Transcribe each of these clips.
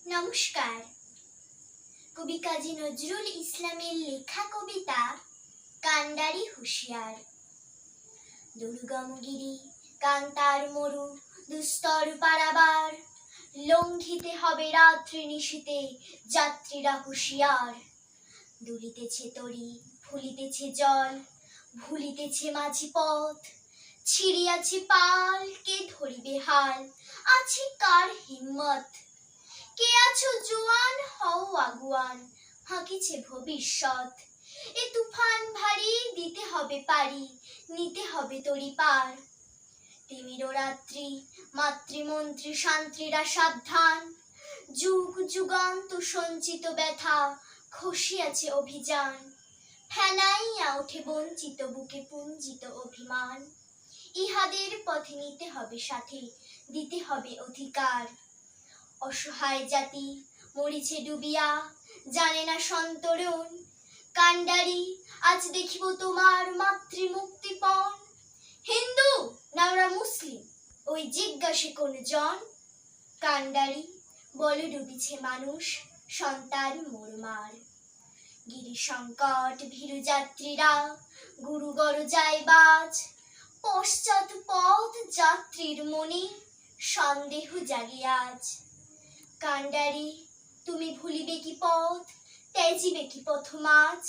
নমস্কার। কবি কাজী নজরুল ইসলামের লেখা কবিতা কান্ডারি হুঁশিয়ার। দুর্গমগিরি কান্তার মরু দুস্তর পারাবার, লঙ্ঘিতে হবে রাত্রি নিশীতে যাত্রীরা হুঁশিয়ার। দুলিতেছে তরি ফুলিতেছে জল, ভুলিতেছে মাঝি পথ, ছিড়িয়াছে পাল কে ধরিবে হাল, আছে কার হিম্মত। কে আছো জোয়ান হও আগুয়ান, হাঁকিছে ভবিষ্যৎ। এ তুফান ভারী দিতে হবে পারি, নিতে হবে তরি পার। তিমির রাত্রি মাতৃমন্ত্রী শান্ত্রীরা সাবধান, যুগ যুগান্ত সঞ্চিত ব্যথা খসিয়াছে অভিযান। ফেনাইয়া ওঠে বঞ্চিত বুকে পুঞ্জিত অভিমান, ইহাদের পথে নিতে হবে সাথে, দিতে হবে অধিকার। অসহায় জাতি মরিছে ডুবিয়া, জানে না সন্তরণ। কান্ডারি আজ দেখিব তোমার মাতৃমুক্তিপণ। হিন্দু না ওরা মুসলিম ওই জিজ্ঞাসে কোন জন। কান্ডারি বল ডুবিছে মানুষ সন্তান মোরমার। গিরি সংকট ভীরু যাত্রীরা গুরুগর যায় বাজ, পশ্চাৎ পথ যাত্রীর মনে সন্দেহ জাগে আজ। কান্ডারি তুমি ভুলিবে কি পথ, ত্যাজিবে কি পথ মাঝ।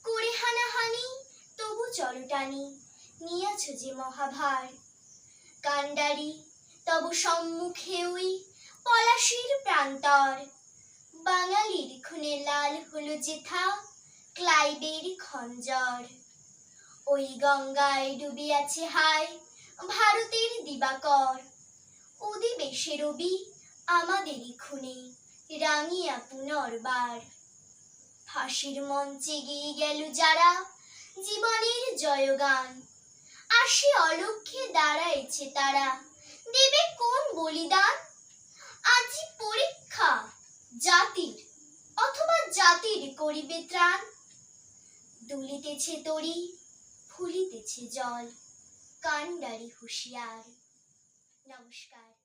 করে হানাহানি তবু চরটানি, নিয়াছ যে মহাভার। কান্ডারি তব সম্মুখে ওই পলাশির প্রান্তর, বাঙালির খুনে লাল হলো যেথা ক্লাইবের খঞ্জর। ওই গঙ্গায় ডুবিয়াছে হায় ভারতের দিবাকর, অধিবেশে রবি আমাদেরই খুনে রাঙিয়া পুনর্বার। ফাঁসির মঞ্চে গেয়ে গেল যারা জীবনের জয়গান, আসে অলক্ষ্যে দাঁড়াইছে তারা, দেবে কোন বলিদান। আজি পরীক্ষা জাতির অথবা জাতির করিবে ত্রাণ। দুলিতেছে তরি ফুলিতেছে জল, কান্ডারি হুঁশিয়ার। নমস্কার।